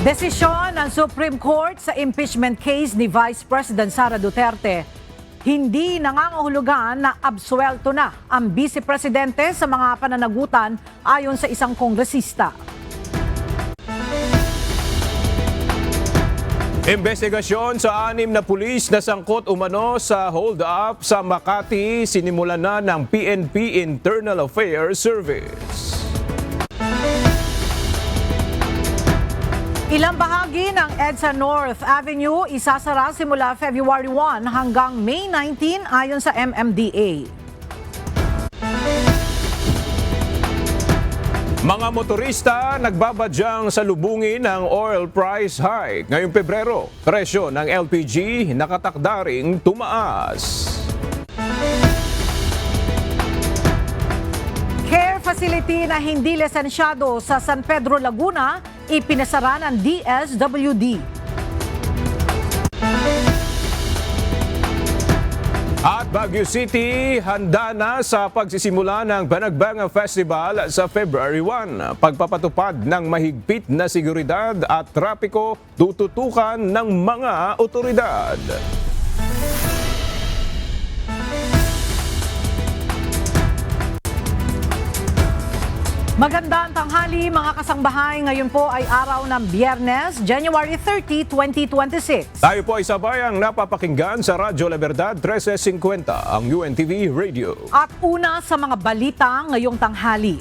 Desisyon ng Supreme Court sa impeachment case ni Vice President Sara Duterte. Hindi nangangahulugan na absuelto na ang Vice Presidente sa mga pananagutan ayon sa isang kongresista. Investigasyon sa 6 na pulis na sangkot umano sa hold-up sa Makati sinimulan na ng PNP Internal Affairs Service. Ilang bahagi ng EDSA North Avenue isasara simula February 1 hanggang May 19 ayon sa MMDA. Mga motorista nagbabadyang salubungin ng oil price hike. Ngayong Pebrero, presyo ng LPG nakatakdaring tumaas. Care facility na hindi lisensyado sa San Pedro, Laguna, ipinasara ng DSWD. At Baguio City, handa na sa pagsisimula ng Banagbanga Festival sa February 1. Pagpapatupad ng mahigpit na seguridad at trapiko tututukan ng mga otoridad. Magandang tanghali mga kasangbahay. Ngayon po ay araw ng Biyernes, January 30, 2026. Tayo po ay sabayang napapakinggan sa Radyo La Verdad 1350, ang UNTV Radio. At una sa mga balita ngayong tanghali.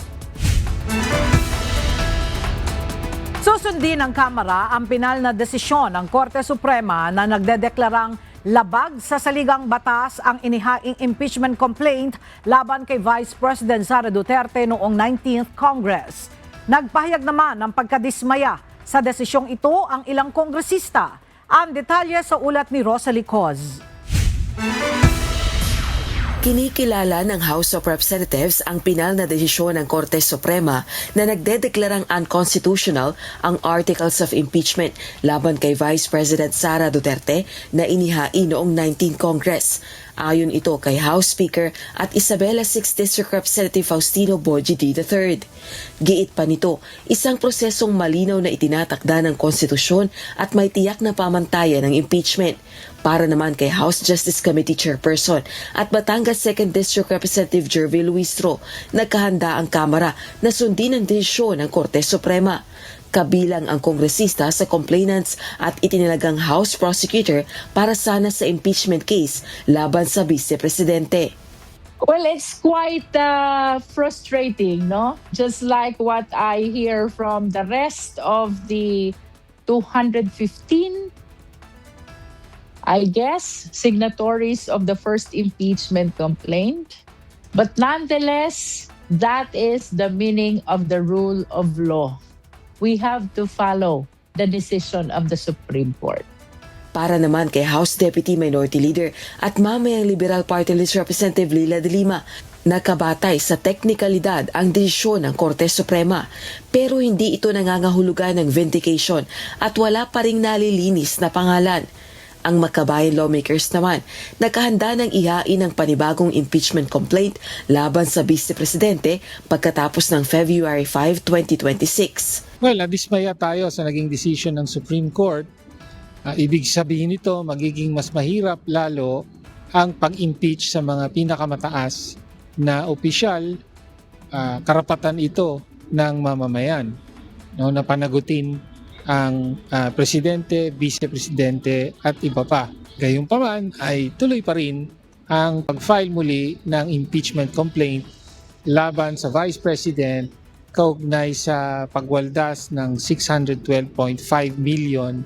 Susundin ng Kamara ang pinal na desisyon ng Korte Suprema na nagdedeklarang labag sa saligang batas ang inihaing impeachment complaint laban kay Vice President Sara Duterte noong 19th Congress. Nagpahayag naman ng pagkadismaya sa desisyong ito ang ilang kongresista. Ang detalye sa ulat ni Rosalie Coz. Kinikilala ng House of Representatives ang pinal na desisyon ng Korte Suprema na nagdedeklarang unconstitutional ang Articles of Impeachment laban kay Vice President Sara Duterte na inihain noong 19th Congress. Ayon ito kay House Speaker at Isabela 6th District Representative Faustino Bogie III. Giit pa nito, isang prosesong malinaw na itinatakda ng konstitusyon at may tiyak na pamantayan ng impeachment. Para naman kay House Justice Committee Chairperson at Batangas 2nd District Representative Jervy Luistro, nagkahanda ang Kamara na sundin ang desisyon ng Korte Suprema. Kabilang ang kongresista sa complainants at itinalagang House Prosecutor para sana sa impeachment case laban sa Vice Presidente. Well, it's quite frustrating, no? Just like what I hear from the rest of the 215 I guess, signatories of the first impeachment complaint. But nonetheless, that is the meaning of the rule of law. We have to follow the decision of the Supreme Court. Para naman kay House Deputy Minority Leader at mamayang Liberal Party List Representative Leila de Lima, nakabatay sa teknikalidad ang desisyon ng Korte Suprema, pero hindi ito nangangahulugan ng vindication at wala pa ring nalilinis na pangalan. Ang Makabayan lawmakers naman, nakahanda ng ihain ang panibagong impeachment complaint laban sa Vice Presidente pagkatapos ng February 5, 2026. Well, nadismaya tayo sa naging decision ng Supreme Court. Ibig sabihin nito, magiging mas mahirap lalo ang pag-impeach sa mga pinakamataas na opisyal. Karapatan ito ng mamamayan, no, na panagutin ang presidente, vice-presidente at iba pa. Gayunpaman ay tuloy pa rin ang pag-file muli ng impeachment complaint laban sa Vice President kaugnay sa pagwaldas ng 612.5 million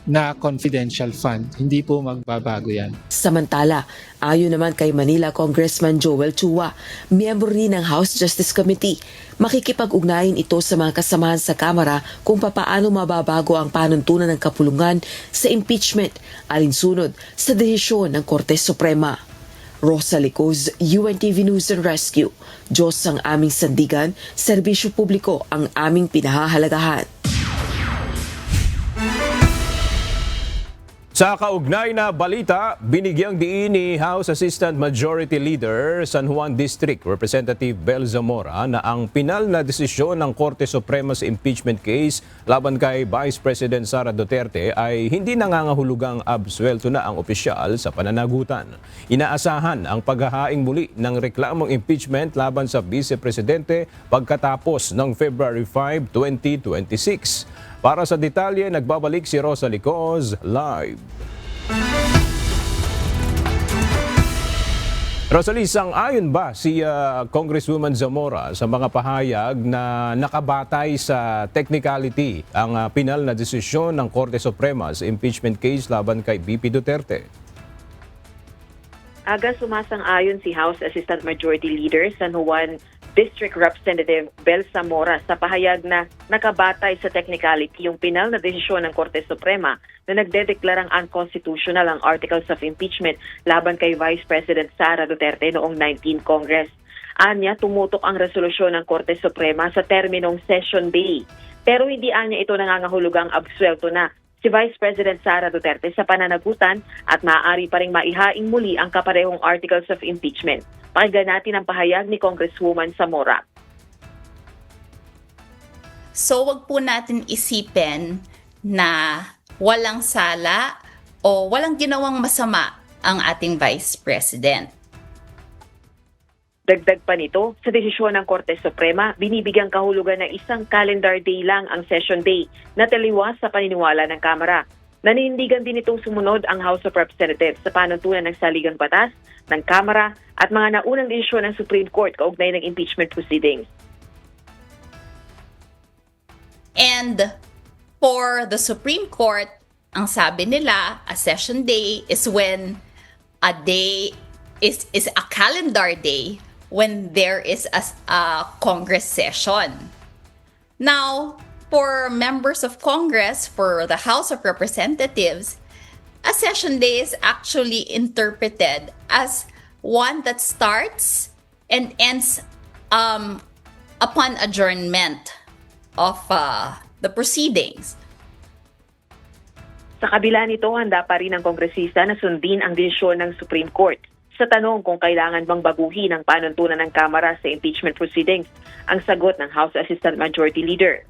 na confidential fund. Hindi po magbabago yan. Samantala, ayon naman kay Manila Congressman Joel Chua, miyembro rin ng House Justice Committee, makikipag-ugnayan ito sa mga kasamahan sa Kamara kung papaano mababago ang panuntunan ng kapulungan sa impeachment alinsunod sa desisyon ng Korte Suprema. Rosalie Coz, UNTV News and Rescue. Diyos ang aming sandigan, serbisyo publiko ang aming pinahahalagahan. Sa kaugnay na balita, binigyang diin ni House Assistant Majority Leader San Juan District Representative Bel Zamora na ang pinal na desisyon ng Korte Suprema sa impeachment case laban kay Vice President Sara Duterte ay hindi nangangahulugang absuelto na ang opisyal sa pananagutan. Inaasahan ang paghahaing muli ng reklamong impeachment laban sa Vice Presidente pagkatapos ng February 5, 2026. Para sa detalye, nagbabalik si Rosa Licoz live. Rosalie, sang-ayon ba si Congresswoman Zamora sa mga pahayag na nakabatay sa technicality ang pinal na desisyon ng Korte Suprema sa impeachment case laban kay BP Duterte? Aga sumasang-ayon si House Assistant Majority Leader San Juan District Representative Bel Zamora sa pahayag na nakabatay sa technicality yung pinal na desisyon ng Korte Suprema na nagdedeklarang unconstitutional ang Articles of Impeachment laban kay Vice President Sara Duterte noong 19 Congress. Anya, tumutok ang resolusyon ng Korte Suprema sa terminong Session Day. Pero hindi anya ito nangangahulugang absuelto na si Vice President Sara Duterte sa pananagutan at maaari pa ring maihaing muli ang kaparehong Articles of Impeachment. Pakinggan natin ang pahayag ni Congresswoman Zamora. So wag po natin isipin na walang sala o walang ginawang masama ang ating Vice President. Dagdag pa nito, sa desisyon ng Korte Suprema, binibigyang kahulugan na isang calendar day lang ang session day na taliwas sa paniniwala ng Kamara. Naninindigan din itong sumunod ang House of Representatives sa panuntunan ng saligang batas, ng Kamara at mga naunang desisyon ng Supreme Court kaugnay ng impeachment proceedings. And for the Supreme Court, ang sabi nila, a session day is when a day is a calendar day when there is a Congress session. Now, for members of Congress, for the House of Representatives, a session day is actually interpreted as one that starts and ends upon adjournment of the proceedings. Sa kabila nito, handa pa rin ang kongresista na sundin ang desisyon ng Supreme Court. Sa tanong kung kailangan bang baguhin ang panuntunan ng Kamara sa impeachment proceedings, ang sagot ng House Assistant Majority Leader.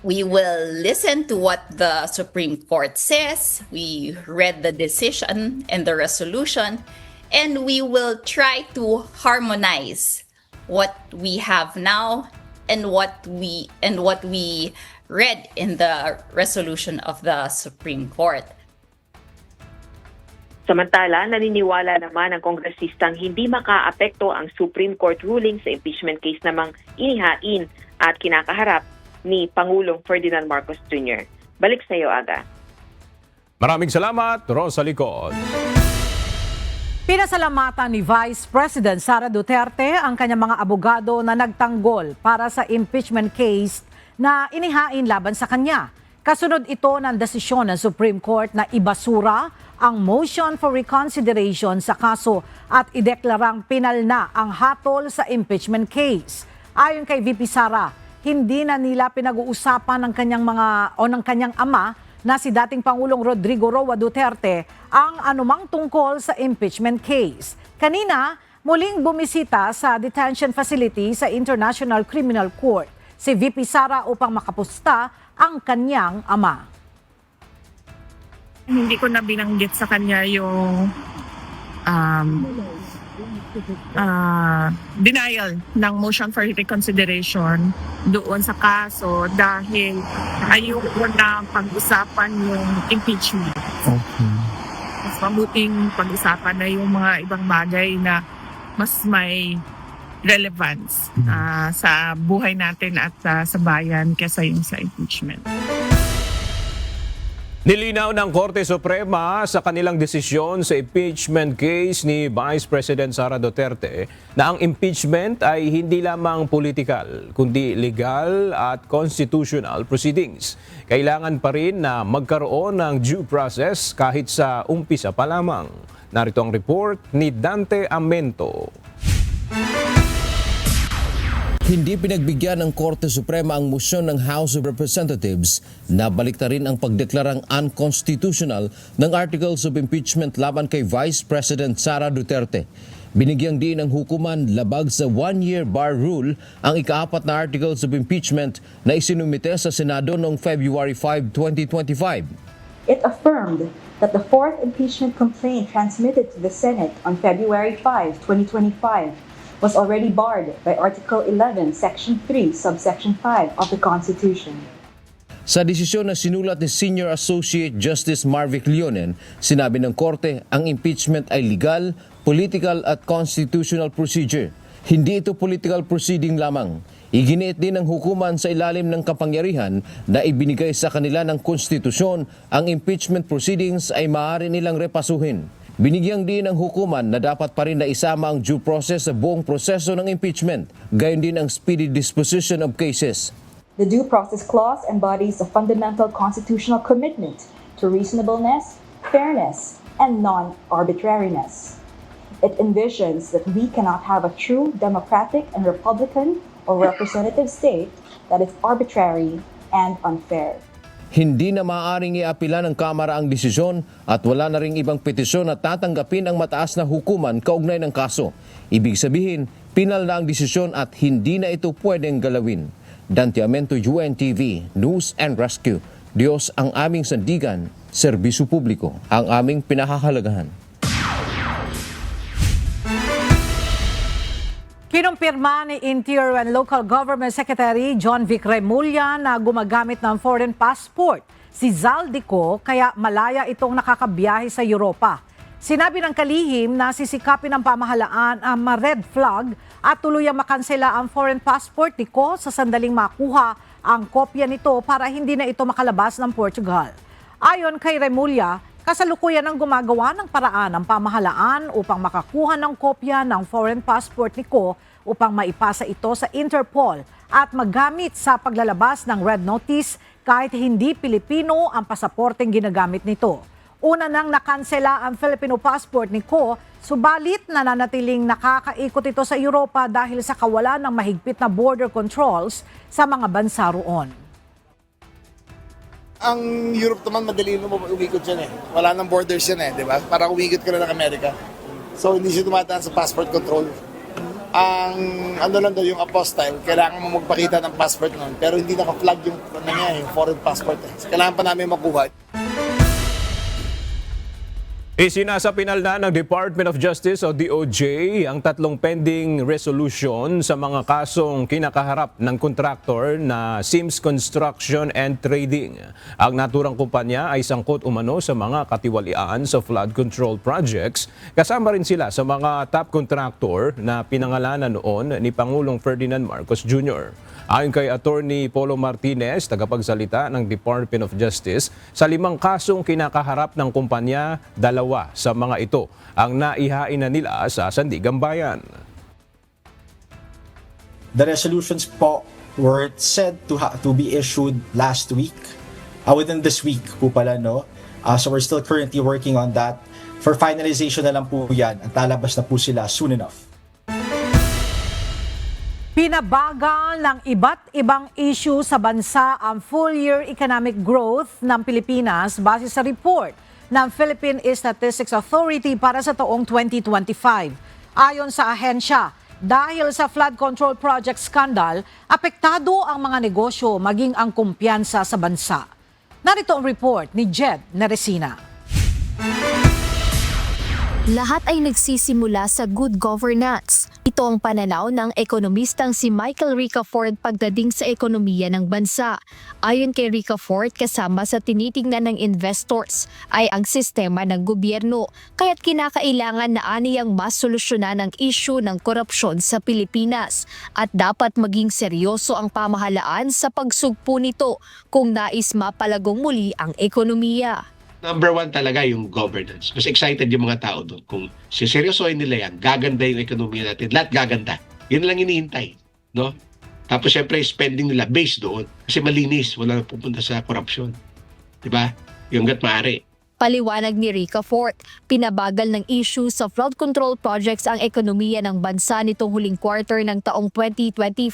We will listen to what the Supreme Court says. We read the decision and the resolution, and we will try to harmonize what we have now and what we read in the resolution of the Supreme Court. Samantala, naniniwala naman ang kongresistang hindi makaapekto ang Supreme Court ruling sa impeachment case namang inihain at kinakaharap ni Pangulong Ferdinand Marcos Jr. Balik sa iyo, Aga. Maraming salamat, Rosa Licoz. Pinasalamatan ni Vice President Sara Duterte ang kanyang mga abogado na nagtanggol para sa impeachment case na inihain laban sa kanya. Kasunod ito ng desisyon ng Supreme Court na ibasura ang motion for reconsideration sa kaso at ideklarang pinal na ang hatol sa impeachment case. Ayon kay VP Sara, hindi na nila pinag-uusapan ng kanyang ama na si dating Pangulong Rodrigo Roa Duterte ang anumang tungkol sa impeachment case. Kanina, muling bumisita sa detention facility sa International Criminal Court si VP Sara upang makapusta ang kanyang ama. Hindi ko na binanggit sa kanya yung denial ng motion for reconsideration doon sa kaso dahil ayoko na pag-usapan yung impeachment. Okay. Mas mabuting pag-usapan na yung mga ibang bagay na mas may relevance sa buhay natin at sa bayan kesa yung sa impeachment. Nilinaw ng Korte Suprema sa kanilang desisyon sa impeachment case ni Vice President Sara Duterte na ang impeachment ay hindi lamang politikal, kundi legal at constitutional proceedings. Kailangan pa rin na magkaroon ng due process kahit sa umpisa pa lamang. Narito ang report ni Dante Amento. Hindi pinagbigyan ng Korte Suprema ang motion ng House of Representatives na baliktarin ang pagdeklarang unconstitutional ng Articles of Impeachment laban kay Vice President Sara Duterte. Binigyang din ng hukuman labag sa one-year bar rule ang ika-4 na Articles of Impeachment na isinumite sa Senado noong February 5, 2025. It affirmed that the fourth impeachment complaint transmitted to the Senate on February 5, 2025 was already barred by Article 11, Section 3, Subsection 5 of the Constitution. Sa desisyon na sinulat ni Senior Associate Justice Marvic Leonen, sinabi ng Korte ang impeachment ay legal, political at constitutional procedure. Hindi ito political proceeding lamang. Iginiit din ng hukuman sa ilalim ng kapangyarihan na ibinigay sa kanila ng konstitusyon ang impeachment proceedings ay maaari nilang repasuhin. Binigyang din ng hukuman na dapat pa rin na isama ang due process sa buong proseso ng impeachment, gayon din ang speedy disposition of cases. The Due Process Clause embodies a fundamental constitutional commitment to reasonableness, fairness, and non-arbitrariness. It envisions that we cannot have a true democratic and republican or representative state that is arbitrary and unfair. Hindi na maaaring iapila ng Kamara ang desisyon at wala na ring ibang petisyon na tatanggapin ang mataas na hukuman kaugnay ng kaso. Ibig sabihin, pinal na ang desisyon at hindi na ito pwedeng galawin. Dante Amento, UNTV, News and Rescue. Diyos ang aming sandigan, serbisyo publiko ang aming pinahahalagahan. Kinumpirma ni Interior and Local Government Secretary John Vic Remulla na gumagamit ng foreign passport si Zaldico kaya malaya itong nakakabiyahe sa Europa. Sinabi ng kalihim na sisikapin ng pamahalaan ang ma-red flag at tuluyang makansela ang foreign passport ni Ko sa sandaling makuha ang kopya nito para hindi na ito makalabas ng Portugal. Ayon kay Remulla, kasalukuyan ang gumagawa ng paraan ng pamahalaan upang makakuha ng kopya ng foreign passport ni Ko upang maipasa ito sa Interpol at magamit sa paglalabas ng red notice kahit hindi Pilipino ang pasaporteng ginagamit nito. Una nang nakansela ang Filipino passport ni Ko, subalit nananatiling nakakaikot ito sa Europa dahil sa kawalan ng mahigpit na border controls sa mga bansa roon. Ang Europe naman, madali naman umikot yan eh. Wala nang borders yan eh, di ba? Parang umikot ka na ng Amerika. So, hindi siya dumataan sa passport control. Ang ano lang daw, yung apostille, kailangan mo magpakita ng passport nun. Pero hindi naka-flag yung, yung foreign passport eh. Kailangan pa namin makuha. Isinasapinal na ng Department of Justice o DOJ ang 3 pending resolution sa mga kasong kinakaharap ng kontraktor na Sims Construction and Trading. Ang naturang kumpanya ay sangkot umano sa mga katiwalian sa flood control projects. Kasama rin sila sa mga top contractor na pinangalanan noon ni Pangulong Ferdinand Marcos Jr. Ayon kay Attorney Polo Martinez, tagapagsalita ng Department of Justice, sa 5 kasong kinakaharap ng kumpanya, 2 sa mga ito ang naihain na nila sa Sandigang Bayan. The resolutions po were said to be issued last week, within this week po pala, no? So we're still currently working on that. For finalization na lang po yan, at lalabas na po sila soon enough. Pinabagal ng iba't ibang issue sa bansa ang full-year economic growth ng Pilipinas base sa report ng Philippine Statistics Authority para sa taong 2025. Ayon sa ahensya, dahil sa flood control project scandal, apektado ang mga negosyo maging ang kumpiyansa sa bansa. Narito ang report ni Jed Neresina. Lahat ay nagsisimula sa good governance. Ito ang pananaw ng ekonomistang si Michael Ricafort pagdating sa ekonomiya ng bansa. Ayon kay Ricafort, kasama sa tinitingnan ng investors ay ang sistema ng gobyerno, kaya't kinakailangan na aniyang masolusyonan ang issue ng korupsyon sa Pilipinas at dapat maging seryoso ang pamahalaan sa pagsugpo nito kung nais mapalagong muli ang ekonomiya. Number 1 talaga yung governance. Mas excited yung mga tao doon. Kung siseryosohin nila yan, gaganda yung ekonomiya natin. Lahat gaganda. Yun lang hinihintay. No? Tapos syempre, spending nila based doon. Kasi malinis. Wala na pupunta sa korupsyon. Diba? Yung hanggat maaari. Paliwanag ni Rica Fort, pinabagal ng issues of flood control projects ang ekonomiya ng bansa nitong huling quarter ng taong 2025.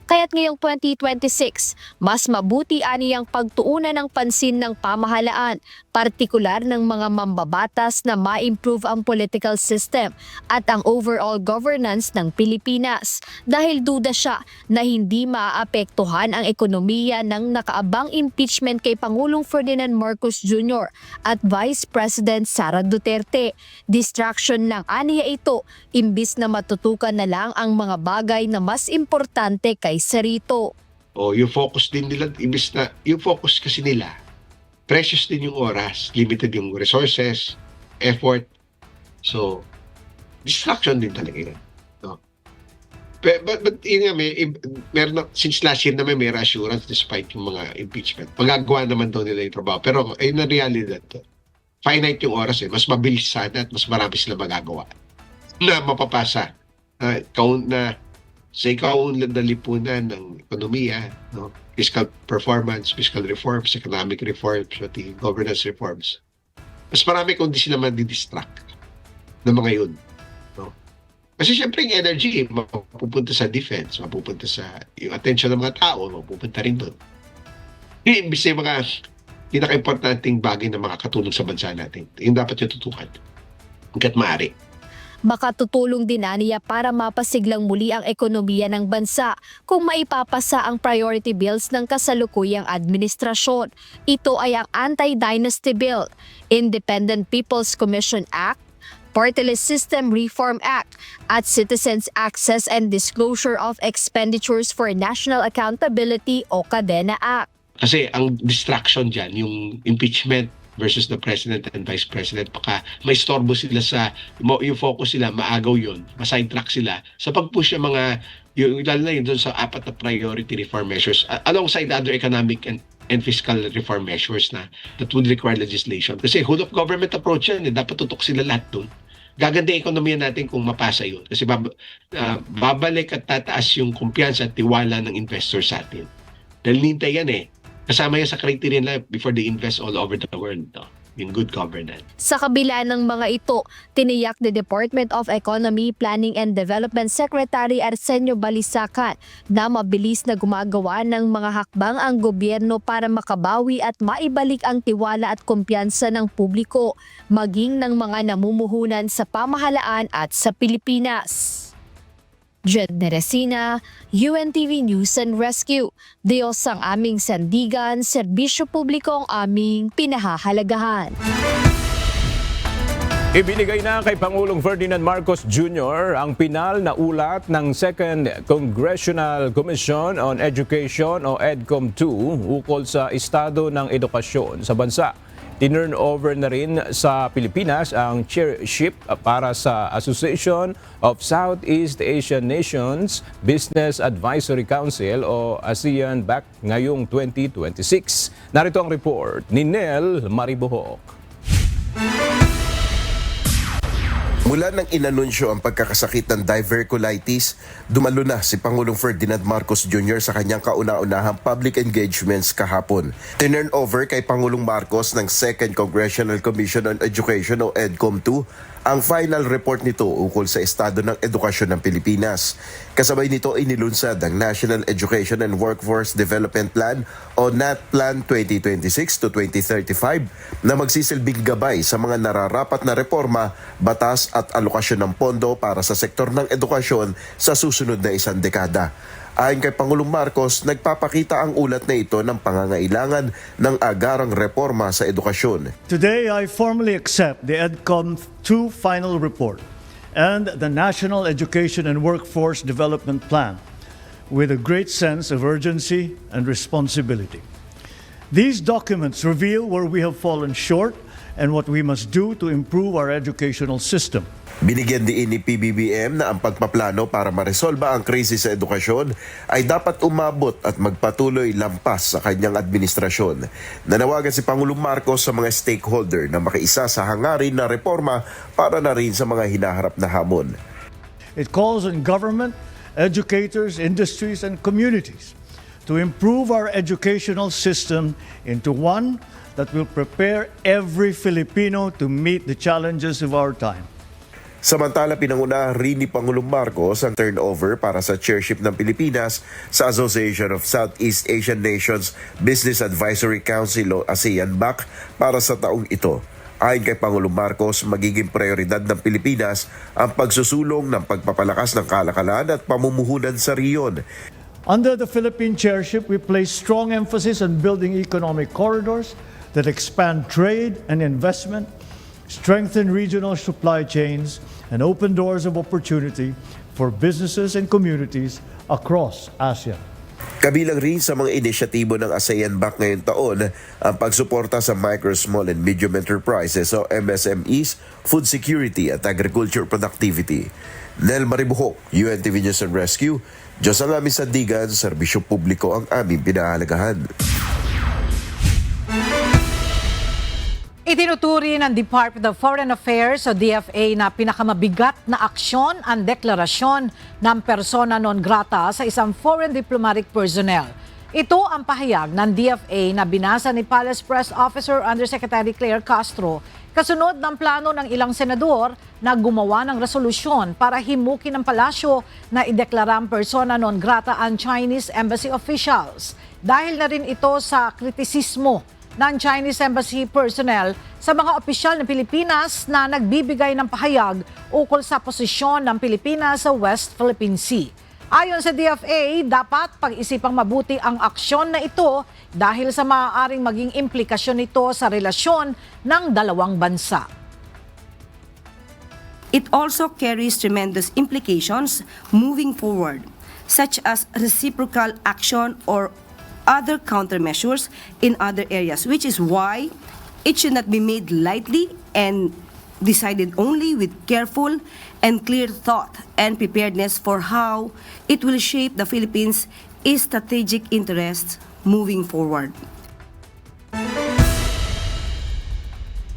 Kaya't ngayong 2026, mas mabuti aniyang pagtuunan ng pansin ng pamahalaan, partikular ng mga mambabatas na ma-improve ang political system at ang overall governance ng Pilipinas. Dahil duda siya na hindi maaapektuhan ang ekonomiya ng nakaabang impeachment kay Pangulong Ferdinand Marcos Jr. at Vice President Sara Duterte. Distraction lang aniya ito, imbis na matutukan na lang ang mga bagay na mas importante kaysa rito. O yung focus din nila, imbis na yung focus kasi nila, precious din yung oras, limited yung resources, effort. So, distraction din talaga yan. No? But yun nga, meron, since last year naman may reassurance despite yung mga impeachment. Magagawa naman daw nila yung trabaho. Pero ayun na realidad to. Finite yung oras mas mabilis sana at mas marami sila magagawa na mapapasa. Sa ikaunlad na lipunan ng ekonomiya, no? Fiscal performance, fiscal reforms, economic reforms, pati governance reforms. Mas marami kung di sila madidistract ng mga yun. No? Kasi syempre yung energy, mapupunta sa defense, mapupunta sa yung attention ng mga tao, mapupunta rin doon. Imbis na yung mga pinaka-importanting bagay na makakatulong sa bansa natin. Yung dapat yung tutukan. Hanggat maaari. Baka tutulong din aniya para mapasiglang muli ang ekonomiya ng bansa kung maipapasa ang priority bills ng kasalukuyang administrasyon. Ito ay ang Anti-Dynasty Bill, Independent People's Commission Act, Party List System Reform Act, at Citizens Access and Disclosure of Expenditures for National Accountability o CADENA Act. Kasi ang distraction dyan, yung impeachment versus the President and Vice President, baka may storbo sila yung focus sila, maagaw yun, ma-sidetrack sila sa pag-push yung mga, lalo na yun doon sa 4 na priority reform measures, alongside other economic and fiscal reform measures that would require legislation. Kasi whole of government approach yan, dapat tutok sila lahat doon. Gaganda yung ekonomiya natin kung mapasa yun. Kasi babalik at tataas yung kumpiyansa at tiwala ng investors sa atin. Dahil nintay yan kasama yan sa criteria na before they invest all over the world, no? In good governance. Sa kabila ng mga ito, tiniyak ni Department of Economy, Planning and Development Secretary Arsenio Balisacan na mabilis na gumagawa ng mga hakbang ang gobyerno para makabawi at maibalik ang tiwala at kumpiyansa ng publiko, maging ng mga namumuhunan sa pamahalaan at sa Pilipinas. Jed Neresina, UNTV News and Rescue. Diyos ang aming sandigan, serbisyo publiko ang aming pinahahalagahan. Ibinigay na kay Pangulong Ferdinand Marcos Jr. ang pinal na ulat ng Second Congressional Commission on Education o EDCOM-2 ukol sa estado ng edukasyon sa bansa. Tinurn over na rin sa Pilipinas ang chairship para sa Association of Southeast Asian Nations Business Advisory Council o ASEAN-BAC ngayong 2026. Narito ang report ni Nel Maribohok. Mula nang inanunsyo ang pagkakasakit ng diverculitis, dumalo na si Pangulong Ferdinand Marcos Jr. sa kanyang kauna-unahang public engagements kahapon. Tinurn over kay Pangulong Marcos ng Second Congressional Commission on Education o EDCOM-2 ang final report nito ukol sa estado ng edukasyon ng Pilipinas. Kasabay nito ay nilunsad ang National Education and Workforce Development Plan o NATPlan 2026 to 2035 na magsisilbing gabay sa mga nararapat na reforma, batas at alokasyon ng pondo para sa sektor ng edukasyon sa susunod na 1 dekada. Ayon kay Pangulong Marcos, nagpapakita ang ulat na ito ng pangangailangan ng agarang reforma sa edukasyon. Today, I formally accept the EDCOM-2 final report and the National Education and Workforce Development Plan with a great sense of urgency and responsibility. These documents reveal where we have fallen short and what we must do to improve our educational system. Binigyan din ni PBBM na ang pagpaplano para maresolba ang krisis sa edukasyon ay dapat umabot at magpatuloy lampas sa kanyang administrasyon. Nanawagan si Pangulong Marcos sa mga stakeholder na makiisa sa hangarin na reforma para na rin sa mga hinaharap na hamon. It calls on government, educators, industries, and communities to improve our educational system into one that will prepare every Filipino to meet the challenges of our time. Samantala, pinanguna rin ni Pangulong Marcos ang turnover para sa chairship ng Pilipinas sa Association of Southeast Asian Nations Business Advisory Council o ASEAN-BAC para sa taong ito. Ayon kay Pangulong Marcos, magiging prioridad ng Pilipinas ang pagsusulong ng pagpapalakas ng kalakalan at pamumuhunan sa riyon. Under the Philippine chairship, we place strong emphasis on building economic corridors that expand trade and investment, strengthen regional supply chains, and open doors of opportunity for businesses and communities across ASEAN. Kabilang rin sa mga inisyatibo ng ASEAN-BAC ngayong taon ang pagsuporta sa micro, small and medium enterprises o MSMEs, food security at agriculture productivity. Nel Maribuhok, UNTV News and Rescue. Diyos ang aming sandigan, serbisyo publiko ang aming pinahalagahan. Itinuturi ng Department of Foreign Affairs o DFA na pinakamabigat na aksyon ang deklarasyon ng persona non grata sa isang foreign diplomatic personnel. Ito ang pahayag ng DFA na binasa ni Palace Press Officer Undersecretary Claire Castro kasunod ng plano ng ilang senador na gumawa ng resolusyon para himukin ng palasyo na ideklarang persona non grata ang Chinese embassy officials. Dahil na rin ito sa kritisismo ng Chinese Embassy personnel sa mga opisyal ng Pilipinas na nagbibigay ng pahayag ukol sa posisyon ng Pilipinas sa West Philippine Sea. Ayon sa DFA, dapat pag-isipang mabuti ang aksyon na ito dahil sa maaaring maging implikasyon nito sa relasyon ng dalawang bansa. It also carries tremendous implications moving forward, such as reciprocal action or other countermeasures in other areas, which is why it should not be made lightly and decided only with careful and clear thought and preparedness for how it will shape the Philippines' strategic interests moving forward.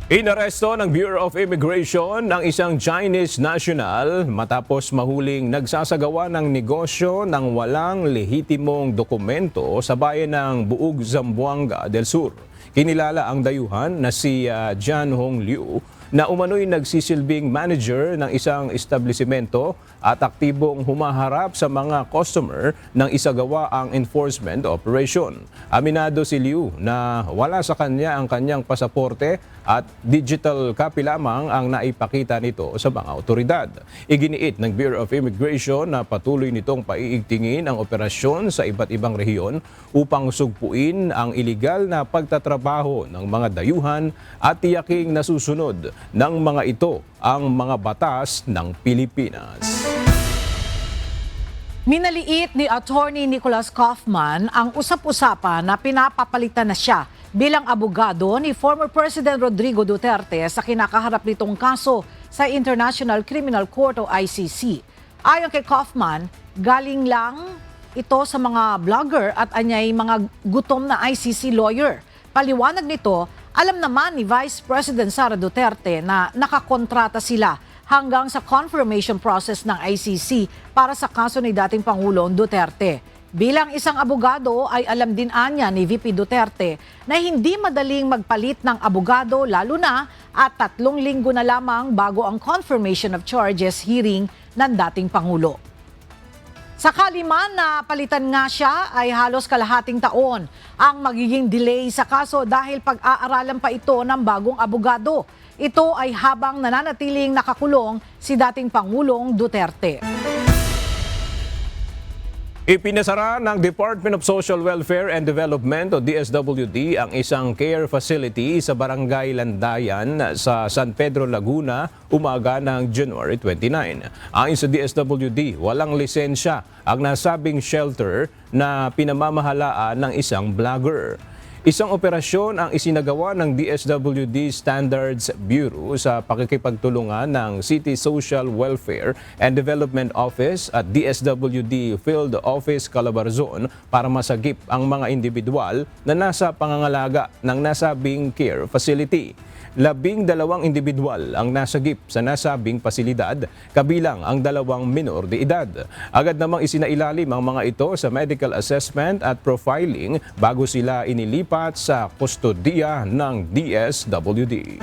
Inaresto ng Bureau of Immigration ng isang Chinese national matapos mahuling nagsasagawa ng negosyo ng walang lehitimong dokumento sa bayan ng Buug, Zamboanga del Sur. Kinilala ang dayuhan na si Jian Hong Liu na umano'y nagsisilbing manager ng isang establisimento at aktibong humaharap sa mga customer nang isagawa ang enforcement operation. Aminado si Liu na wala sa kanya ang kanyang pasaporte at digital copy lamang ang naipakita nito sa mga otoridad. Iginiit ng Bureau of Immigration na patuloy nitong paiigtingin ang operasyon sa iba't ibang rehiyon upang sugpuin ang iligal na pagtatrabaho ng mga dayuhan at tiyaking nasusunod ng mga ito ang mga batas ng Pilipinas. Minaliit ni Attorney Nicholas Kaufman ang usap-usapan na pinapapalitan na siya bilang abogado ni former President Rodrigo Duterte sa kinakaharap nitong kaso sa International Criminal Court o ICC. Ayon kay Kaufman, galing lang ito sa mga blogger at anyay mga gutom na ICC lawyer. Paliwanag nito, alam naman ni Vice President Sara Duterte na nakakontrata sila hanggang sa confirmation process ng ICC para sa kaso ni dating Pangulong Duterte. Bilang isang abogado ay alam din anya ni VP Duterte na hindi madaling magpalit ng abogado lalo na at 3 linggo na lamang bago ang confirmation of charges hearing ng dating Pangulo. Sakali man na palitan nga siya ay halos kalahating taon ang magiging delay sa kaso dahil pag-aaralan pa ito ng bagong abogado. Ito ay habang nananatiling nakakulong si dating Pangulong Duterte. Ipinasara ng Department of Social Welfare and Development o DSWD ang isang care facility sa Barangay Landayan sa San Pedro, Laguna umaga ng January 29. Ayon sa DSWD, walang lisensya ang nasabing shelter na pinamamahalaan ng isang blogger. Isang operasyon ang isinagawa ng DSWD Standards Bureau sa pakikipagtulungan ng City Social Welfare and Development Office at DSWD Field Office Calabarzon para masagip ang mga individual na nasa pangangalaga ng nasabing care facility. 12 individual ang nasagip sa nasabing pasilidad, kabilang ang 2 minor de edad. Agad namang isinailalim ang mga ito sa medical assessment at profiling bago sila inilipat sa kustodiya ng DSWD.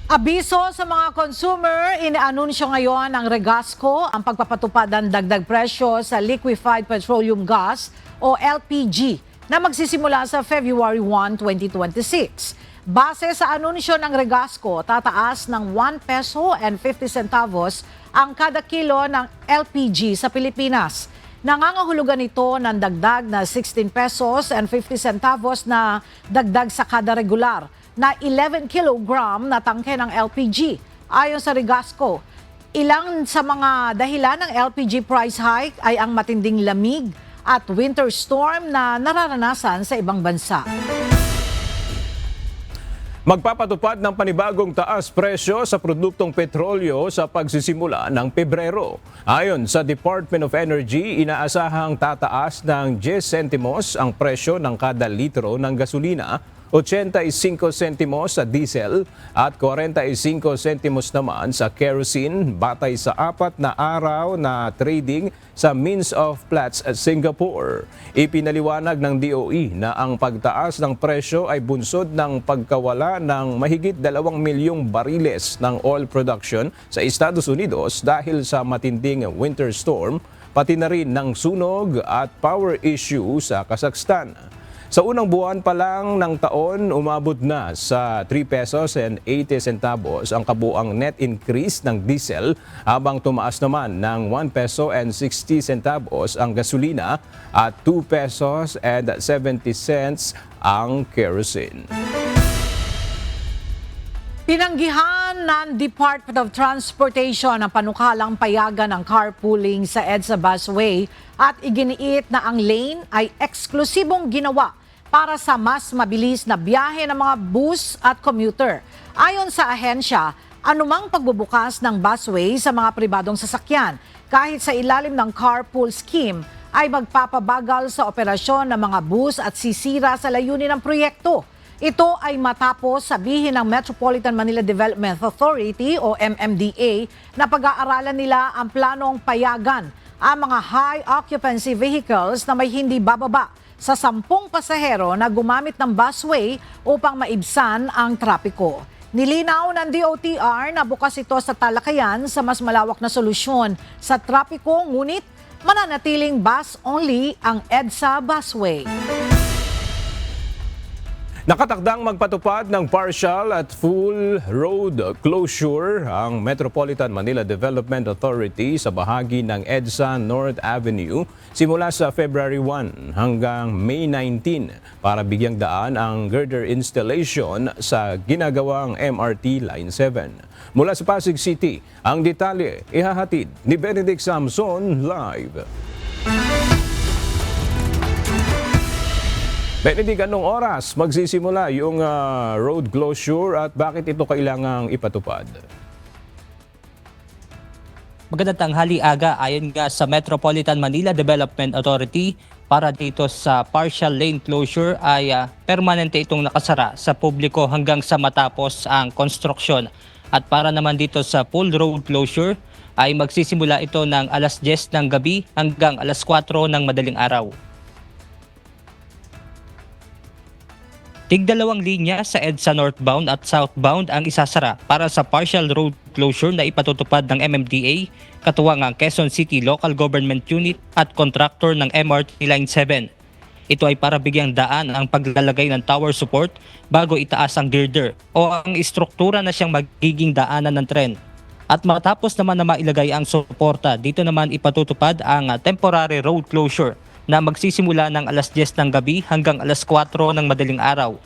Abiso sa mga consumer, inaanunsyo ngayon ng Regasco ang pagpapatupad ng dagdag presyo sa liquefied petroleum gas o LPG na magsisimula sa February 1, 2026. Base sa anunsyo ng Regasco, tataas ng 1 peso and 50 centavos ang kada kilo ng LPG sa Pilipinas. Nangangahulugan ito ng dagdag na 16 pesos and 50 centavos na dagdag sa kada regular na 11 kilogram na tangke ng LPG. Ayon sa Regasco, ilang sa mga dahilan ng LPG price hike ay ang matinding lamig at winter storm na nararanasan sa ibang bansa. Magpapatupad ng panibagong taas presyo sa produktong petrolyo sa pagsisimula ng Pebrero. Ayon sa Department of Energy, inaasahang tataas ng 10 sentimos ang presyo ng kada litro ng gasolina, 85 sentimos sa diesel at 45 sentimos naman sa kerosene batay sa 4 na araw na trading sa Means of Platts at Singapore. Ipinaliwanag ng DOE na ang pagtaas ng presyo ay bunsod ng pagkawala ng mahigit 2 milyong bariles ng oil production sa Estados Unidos dahil sa matinding winter storm, pati na rin ng sunog at power issue sa Kazakhstan. Sa unang buwan pa lang ng taon, umabot na sa 3 pesos and 80 centavos ang kabuang net increase ng diesel habang tumaas naman ng 1 peso and 60 centavos ang gasolina at 2 pesos and 70 cents ang kerosene. Pinanggihan ng Department of Transportation ang panukalang payagan ng carpooling sa EDSA busway at iginiit na ang lane ay eksklusibong ginawa para sa mas mabilis na biyahe ng mga bus at commuter. Ayon sa ahensya, anumang pagbubukas ng busway sa mga pribadong sasakyan kahit sa ilalim ng carpool scheme ay magpapabagal sa operasyon ng mga bus at sisira sa layunin ng proyekto. Ito ay matapos sabihin ng Metropolitan Manila Development Authority o MMDA na pag-aaralan nila ang planong payagan ang mga high occupancy vehicles na may hindi bababa sa 10 pasahero na gumamit ng busway upang maibsan ang trapiko. Nilinaw ng DOTR na bukas ito sa talakayan sa mas malawak na solusyon sa trapiko, ngunit mananatiling bus-only ang EDSA busway. Nakatakdang magpatupad ng partial at full road closure ang Metropolitan Manila Development Authority sa bahagi ng EDSA North Avenue simula sa February 1 hanggang May 19 para bigyang daan ang girder installation sa ginagawang MRT Line 7. Mula sa Pasig City, ang detalye ihahatid ni Benedict Samson live. Benedict, anong oras magsisimula yung road closure at bakit ito kailangang ipatupad? Magandang tanghali aga ayon nga sa Metropolitan Manila Development Authority para dito sa partial lane closure ay permanente itong nakasara sa publiko hanggang sa matapos ang konstruksyon. At para naman dito sa full road closure ay magsisimula ito ng alas 10 ng gabi hanggang alas 4 ng madaling araw. Tig-2 linya sa EDSA northbound at southbound ang isasara para sa partial road closure na ipatutupad ng MMDA, katuwang ang Quezon City Local Government Unit at contractor ng MRT Line 7. Ito ay para bigyang daan ang paglalagay ng tower support bago itaas ang girder o ang istruktura na siyang magiging daanan ng tren. At matapos naman na mailagay ang suporta, dito naman ipatutupad ang temporary road closure na magsisimula ng alas 10 ng gabi hanggang alas 4 ng madaling araw.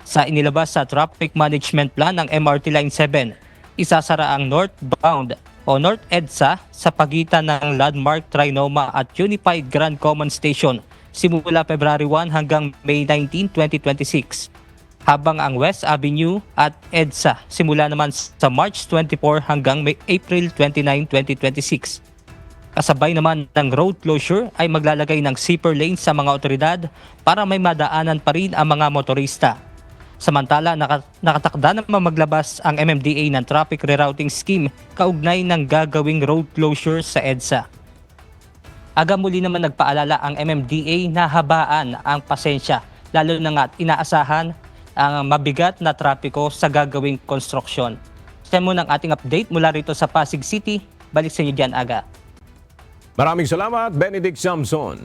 Sa inilabas sa Traffic Management Plan ng MRT Line 7, isasara ang northbound o North EDSA sa pagitan ng Landmark Trinoma at Unified Grand Common Station simula February 1 hanggang May 19, 2026. Habang ang West Avenue at EDSA simula naman sa March 24 hanggang April 29, 2026. Kasabay naman ng road closure ay maglalagay ng zipper lane sa mga otoridad para may madaanan pa rin ang mga motorista. Samantala, nakatakda naman maglabas ang MMDA ng traffic rerouting scheme kaugnay ng gagawing road closure sa EDSA. Agad muli naman nagpaalala ang MMDA na habaan ang pasensya, lalo na nga inaasahan ang mabigat na trapiko sa gagawing konstruksyon. Yan muna ang ating update mula rito sa Pasig City. Balik sa inyo dyan, Aga. Maraming salamat, Benedict Samson.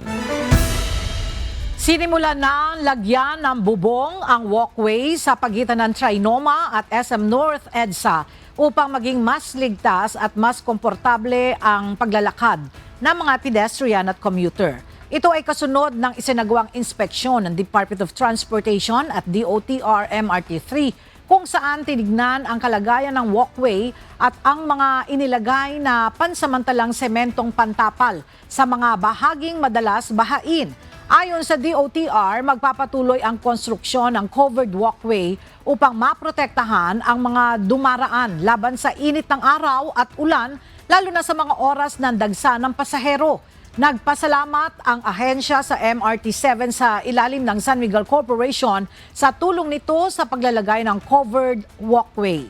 Sinimulan na lagyan ng bubong ang walkway sa pagitan ng Trinoma at SM North EDSA upang maging mas ligtas at mas komportable ang paglalakad ng mga pedestrian at commuter. Ito ay kasunod ng isinagawang inspeksyon ng Department of Transportation at DOTR MRT3 kung saan tinignan ang kalagayan ng walkway at ang mga inilagay na pansamantalang sementong pantapal sa mga bahaging madalas bahain. Ayon sa DOTR, magpapatuloy ang konstruksyon ng covered walkway upang maprotektahan ang mga dumaraan laban sa init ng araw at ulan, lalo na sa mga oras ng dagsa ng pasahero. Nagpasalamat ang ahensya sa MRT7 sa ilalim ng San Miguel Corporation sa tulong nito sa paglalagay ng covered walkway.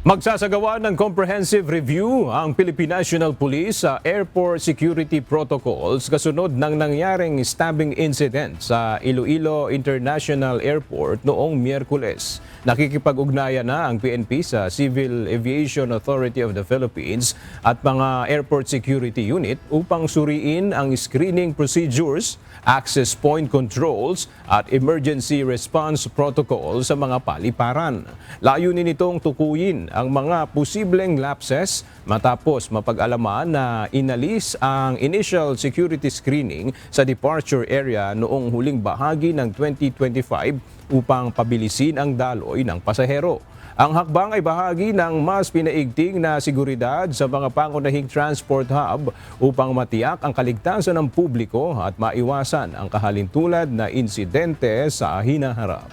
Magsasagawa ng comprehensive review ang Philippine National Police sa airport security protocols kasunod ng nangyaring stabbing incident sa Iloilo International Airport noong Miyerkules. Nakikipag-ugnayan na ang PNP sa Civil Aviation Authority of the Philippines at mga airport security unit upang suriin ang screening procedures, access point controls at emergency response protocol sa mga paliparan. Layunin nitong tukuyin ang mga posibleng lapses matapos mapag-alaman na inalis ang initial security screening sa departure area noong huling bahagi ng 2025 upang pabilisin ang daloy ng pasahero. Ang hakbang ay bahagi ng mas pinaigting na seguridad sa mga pangunahing transport hub upang matiyak ang kaligtasan ng publiko at maiwasan ang kahalintulad na insidente sa hinaharap.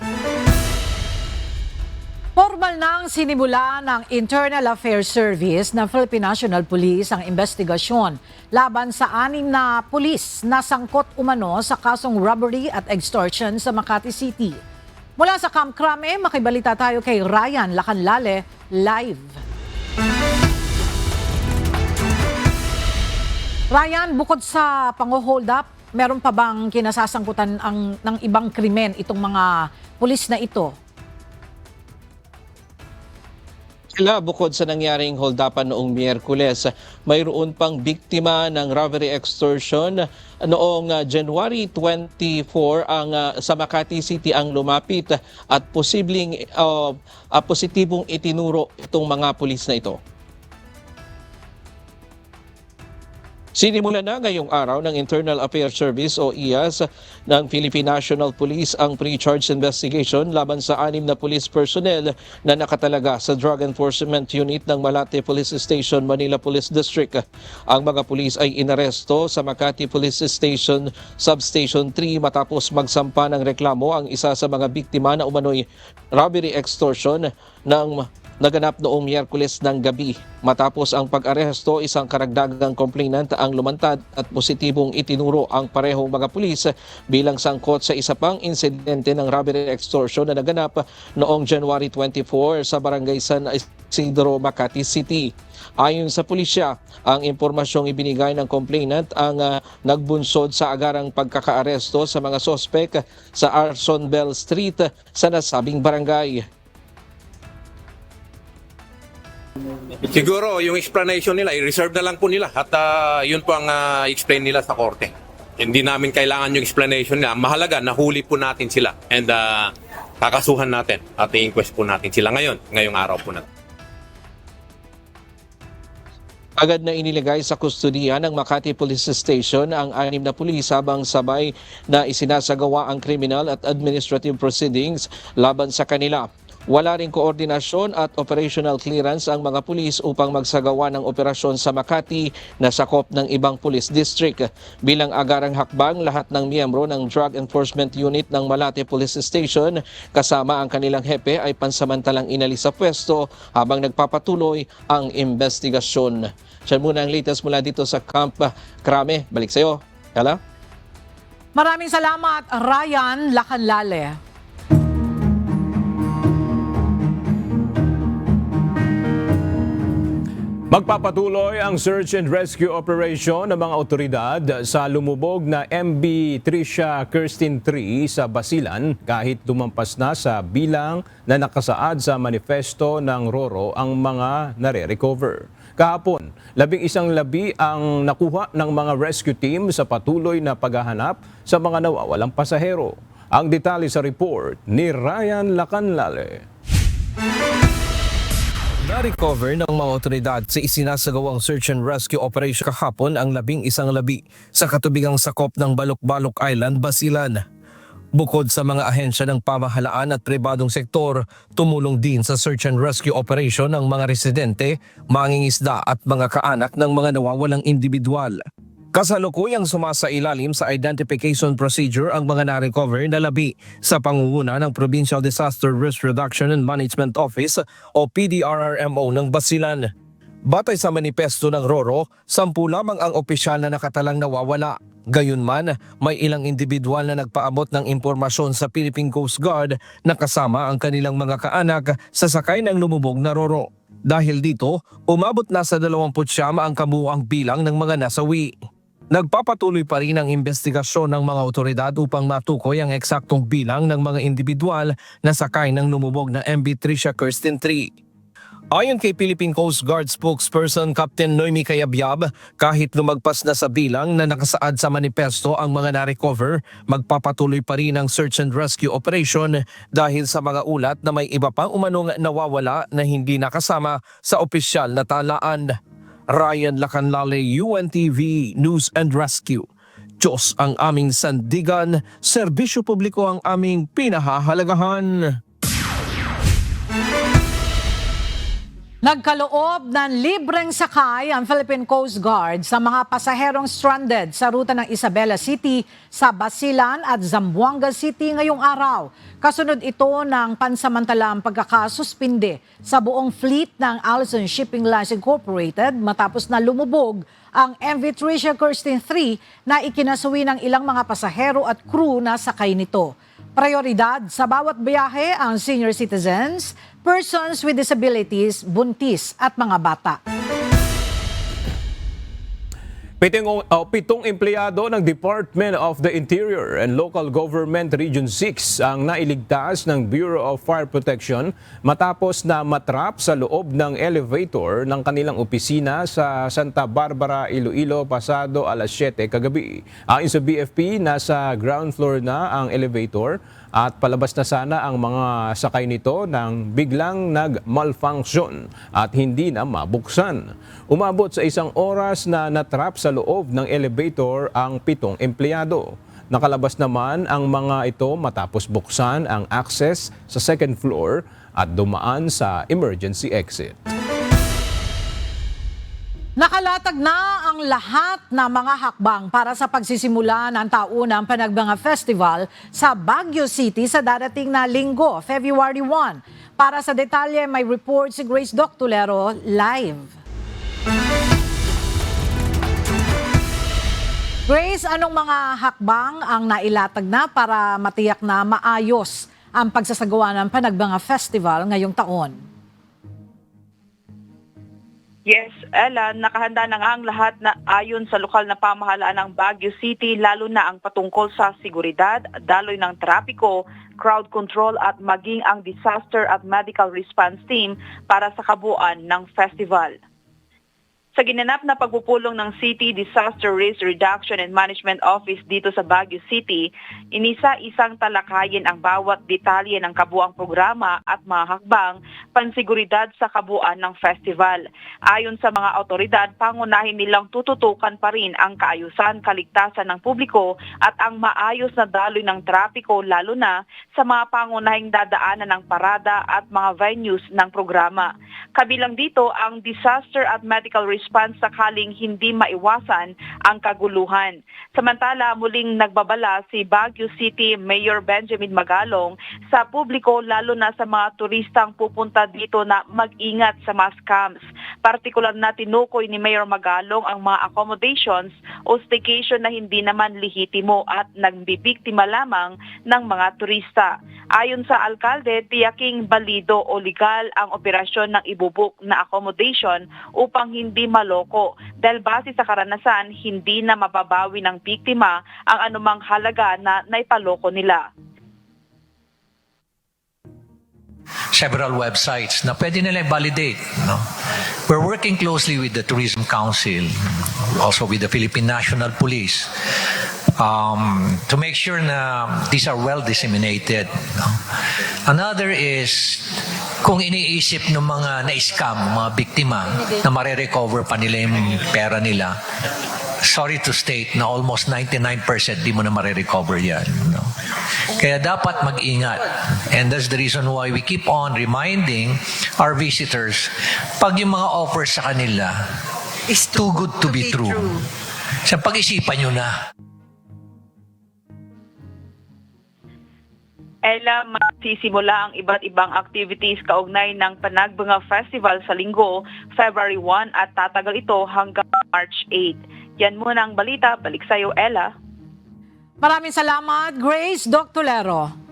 Formal nang sinimula ng Internal Affairs Service ng Philippine National Police ang investigasyon laban sa 6 na pulis na sangkot umano sa kasong robbery at extortion sa Makati City. Mula sa Camp Crame, makibalita tayo kay Ryan Lacanlale live. Ryan, bukod sa pang-hold up, meron pa bang kinasasangkutan ng ibang krimen itong mga pulis na ito? Bukod sa nangyaring holdapan noong Miyerkules, mayroon pang biktima ng robbery extortion noong January 24 ang sa Makati City ang lumapit at positibong itinuro itong mga pulis na ito. Sinimulan na ngayong araw ng Internal Affairs Service o IAS ng Philippine National Police ang pre-charge investigation laban sa 6 na police personnel na nakatalaga sa Drug Enforcement Unit ng Malate Police Station, Manila Police District. Ang mga pulis ay inaresto sa Makati Police Station Substation 3 matapos magsampa ng reklamo ang isa sa mga biktima na umano'y robbery extortion ng naganap noong Miyerkules ng gabi. Matapos ang pag-aresto, isang karagdagang complainant ang lumantad at positibong itinuro ang parehong mga pulis bilang sangkot sa isa pang insidente ng robbery extortion na naganap noong January 24 sa Barangay San Isidro, Makati City. Ayon sa pulisya, ang impormasyong ibinigay ng complainant ang nagbunsod sa agarang pagkakaaresto sa mga sospek sa Arson Bell Street sa nasabing barangay. Siguro yung explanation nila, i-reserve na lang po nila at yun po ang explain nila sa korte. Hindi namin kailangan yung explanation nila. Mahalaga, nahuli po natin sila and kakasuhan natin at i-inquest po natin sila ngayong araw po natin. Agad na iniligay sa kustodiya ng Makati Police Station ang 6 na pulis habang sabay na isinasagawa ang criminal at administrative proceedings laban sa kanila. Wala ring koordinasyon at operational clearance ang mga pulis upang magsagawa ng operasyon sa Makati na sakop ng ibang police district. Bilang agarang hakbang, lahat ng miyembro ng Drug Enforcement Unit ng Malate Police Station kasama ang kanilang hepe ay pansamantalang inalis sa pwesto habang nagpapatuloy ang investigasyon. Siya muna ang latest mula dito sa Camp Crame. Balik sa iyo. Hala? Maraming salamat, Ryan Lacanlale. Magpapatuloy ang search and rescue operation ng mga otoridad sa lumubog na MV Tricia Kirsten 3 sa Basilan kahit lumampas na sa bilang na nakasaad sa manifesto ng RORO ang mga nare-recover. Kahapon, 11 labi ang nakuha ng mga rescue team sa patuloy na paghahanap sa mga nawawalang pasahero. Ang detalye sa report ni Ryan Lacanlale. Na-recover ng mga otoridad sa isinasagawang search and rescue operation kahapon ang 11 labi sa katubigang sakop ng Balok-Balok Island, Basilan. Bukod sa mga ahensya ng pamahalaan at pribadong sektor, tumulong din sa search and rescue operation ng mga residente, mangingisda at mga kaanak ng mga nawawalang individual. Kasalukuyang sumasailalim sa identification procedure ang mga na-recover na labi sa pangunguna ng Provincial Disaster Risk Reduction and Management Office o PDRRMO ng Basilan. Batay sa manifesto ng RORO, 10 lamang ang opisyal na nakatalang nawawala. Gayunman, may ilang individual na nagpaabot ng impormasyon sa Philippine Coast Guard na kasama ang kanilang mga kaanak sa sakay ng lumubog na RORO. Dahil dito, umabot na sa 29 ang kabuuang bilang ng mga nasawi. Nagpapatuloy pa rin ang investigasyon ng mga otoridad upang matukoy ang eksaktong bilang ng mga individual na sakay ng lumubog na MV Tricia Kirsten 3. Ayon kay Philippine Coast Guard spokesperson Captain Noemi Cayabyab, kahit lumagpas na sa bilang na nakasaad sa manifesto ang mga na-recover, magpapatuloy pa rin ang search and rescue operation dahil sa mga ulat na may iba pang umanong nawawala na hindi nakasama sa opisyal na talaan. Ryan Lacanlale, UNTV News and Rescue. Diyos ang aming sandigan, serbisyo publiko ang aming pinahahalagahan. Nagkaloob ng libreng sakay ang Philippine Coast Guard sa mga pasaherong stranded sa ruta ng Isabela City sa Basilan at Zamboanga City ngayong araw. Kasunod ito ng pansamantalang pagkakasuspinde sa buong fleet ng Allison Shipping Lines Incorporated matapos na lumubog ang MV Tricia Kirsten 3 na ikinasuwi ng ilang mga pasahero at crew na sakay nito. Prioridad sa bawat biyahe ang senior citizens, persons with disabilities, buntis at mga bata. Pitong empleyado ng Department of the Interior and Local Government Region 6 ang nailigtas ng Bureau of Fire Protection matapos na matrap sa loob ng elevator ng kanilang opisina sa Santa Barbara, Iloilo, pasado alas 7 kagabi. Ayon sa BFP, nasa ground floor na ang elevator at palabas na sana ang mga sakay nito nang biglang nag-malfunction at hindi na mabuksan. Umabot sa 1 oras na natrap sa loob ng elevator ang 7 empleyado. Nakalabas naman ang mga ito matapos buksan ang access sa second floor at dumaan sa emergency exit. Nakalatag na ang lahat ng mga hakbang para sa pagsisimula ng taunang Panagbanga Festival sa Baguio City sa darating na linggo, February 1. Para sa detalye, may report si Grace Doctulero live. Grace, anong mga hakbang ang nailatag na para matiyak na maayos ang pagsasagawa ng Panagbanga Festival ngayong taon? Yes, Ella, nakahanda na nga ang lahat na ayon sa lokal na pamahalaan ng Baguio City, lalo na ang patungkol sa seguridad, daloy ng trapiko, crowd control at maging ang disaster at medical response team para sa kabuuan ng festival. Sa ginanap na pagpupulong ng City Disaster Risk Reduction and Management Office dito sa Baguio City, inisa-isang talakayin ang bawat detalye ng kabuang programa at mga hakbang pansiguridad sa kabuuan ng festival. Ayon sa mga otoridad, pangunahin nilang tututukan pa rin ang kaayusan, kaligtasan ng publiko at ang maayos na daloy ng trapiko, lalo na sa mga pangunahing dadaanan ng parada at mga venues ng programa. Kabilang dito ang disaster at medical response sakaling hindi maiwasan ang kaguluhan. Samantala, muling nagbabala si Baguio City Mayor Benjamin Magalong sa publiko, lalo na sa mga turistang pupunta dito, na mag-ingat sa mga scams. Partikular na tinukoy ni Mayor Magalong ang mga accommodations o staycation na hindi naman lehitimo at nagbibiktima lamang ng mga turista. Ayon sa alkalde, tiyaking balido o legal ang operasyon ng ibubuk na accommodation upang hindi maloko, dahil base sa karanasan, hindi na mababawi ng biktima ang anumang halaga na naipaloko nila. Several websites na pwede nila i-validate. No? We're working closely with the Tourism Council, also with the Philippine National Police, to make sure na these are well disseminated. No? Another is, kung iniisip ng mga na-scam, mga biktima, na marirecover pa nila yung pera nila, sorry to state na almost 99% di mo na marirecover yan. No? Kaya dapat mag-ingat. And that's the reason why we keep on reminding our visitors, pag yung mga offers sa kanila is too good to be true. Sa pag-isipan nyo na. Ella, magsisimula ang iba't ibang activities kaugnay ng Panagbanga Festival sa Linggo, February 1 at tatagal ito hanggang March 8. Yan muna ang balita. Balik sa'yo, Ella. Maraming salamat, Grace. Doc Tulero.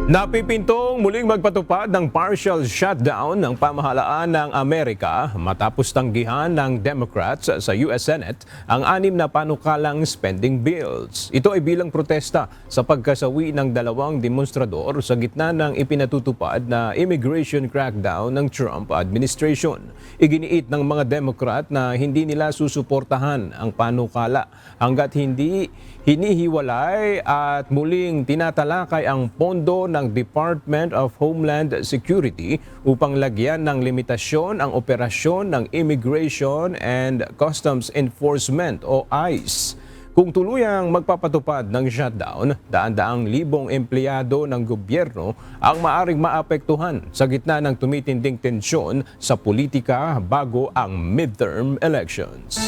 Napipintong muling magpatupad ng partial shutdown ng pamahalaan ng Amerika matapos tanggihan ng Democrats sa US Senate ang 6 na panukalang spending bills. Ito ay bilang protesta sa pagkasawi ng 2 demonstrador sa gitna ng ipinatutupad na immigration crackdown ng Trump administration. Iginiit ng mga Democrat na hindi nila susuportahan ang panukala hanggat hindi hinihiwalay at muling tinatalakay ang pondo ng Department of Homeland Security upang lagyan ng limitasyon ang operasyon ng Immigration and Customs Enforcement o ICE. Kung tuluyang magpapatupad ng shutdown, daan-daang libong empleyado ng gobyerno ang maaring maapektuhan sa gitna ng tumitinding tensyon sa politika bago ang midterm elections.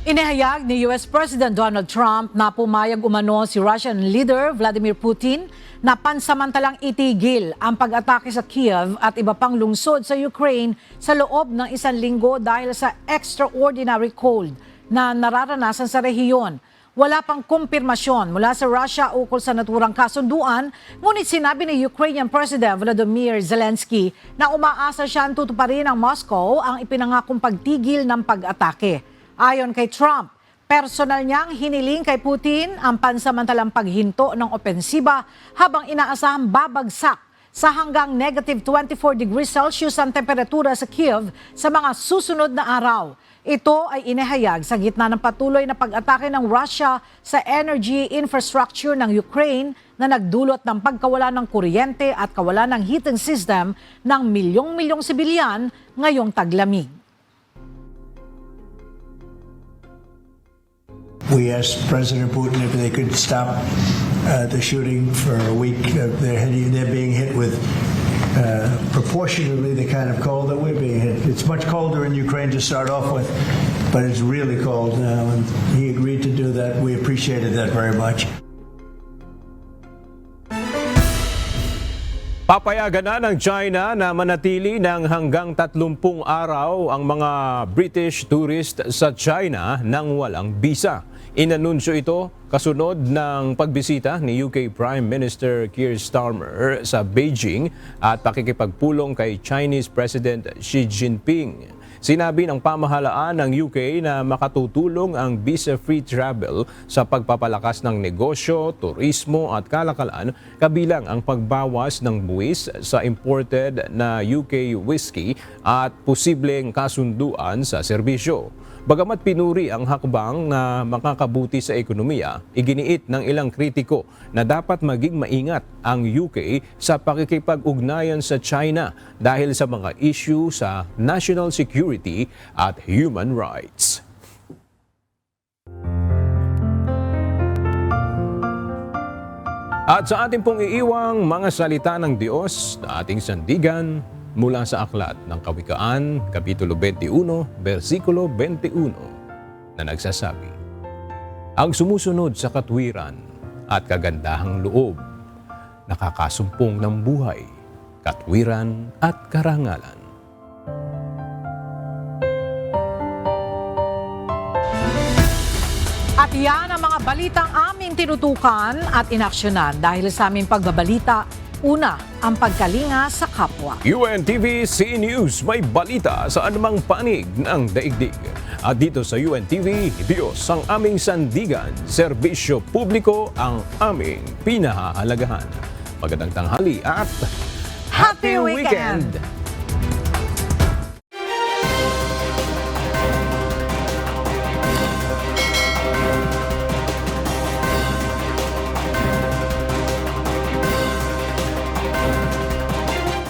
Inihayag ni US President Donald Trump na pumayag umano si Russian leader Vladimir Putin na pansamantalang itigil ang pag-atake sa Kiev at iba pang lungsod sa Ukraine sa loob ng 1 linggo dahil sa extraordinary cold na nararanasan sa rehiyon. Wala pang kumpirmasyon mula sa Russia ukol sa naturang kasunduan, ngunit sinabi ni Ukrainian President Volodymyr Zelensky na umaasa siyang tutuparin ng Moscow ang ipinangakong pagtigil ng pag-atake. Ayon kay Trump, personal niyang hiniling kay Putin ang pansamantalang paghinto ng opensiba habang inaasahang babagsak sa hanggang negative 24 degrees Celsius ang temperatura sa Kiev sa mga susunod na araw. Ito ay inihayag sa gitna ng patuloy na pag-atake ng Russia sa energy infrastructure ng Ukraine na nagdulot ng pagkawala ng kuryente at kawalan ng heating system ng milyong-milyong sibilyan ngayong taglamig. We asked President Putin if they could stop the shooting for a week. They're being hit with proportionately the kind of cold that we're being hit. It's much colder in Ukraine to start off with, but it's really cold now, and he agreed to do that. We appreciated that very much. Papayagan na ng China na manatili ng hanggang 30 araw ang mga British tourist sa China nang walang visa. Inanunsyo ito kasunod ng pagbisita ni UK Prime Minister Keir Starmer sa Beijing at pakikipagpulong kay Chinese President Xi Jinping. Sinabi ng pamahalaan ng UK na makatutulong ang visa-free travel sa pagpapalakas ng negosyo, turismo at kalakalan, kabilang ang pagbawas ng buwis sa imported na UK whiskey at posibleng kasunduan sa serbisyo. Bagamat pinuri ang hakbang na makakabuti sa ekonomiya, iginiit ng ilang kritiko na dapat maging maingat ang UK sa pakikipag-ugnayan sa China dahil sa mga issue sa national security at human rights. At sa ating pong iiwang mga salita ng Diyos na ating sandigan, mula sa aklat ng Kawikaan, Kapitulo 21, versikulo 21, na nagsasabi, ang sumusunod sa katwiran at kagandahang loob, nakakasumpong ng buhay, katwiran at karangalan. At yan ang mga balitang aming tinutukan at inaksyonan dahil sa aming pagbabalita. Una, ang pagkalinga sa kapwa. UNTV C News, may balita sa anumang panig ng daigdig. At dito sa UNTV, Diyos ang aming sandigan, serbisyo publiko ang aming pinahahalagahan. Magandang tanghali at Happy Weekend!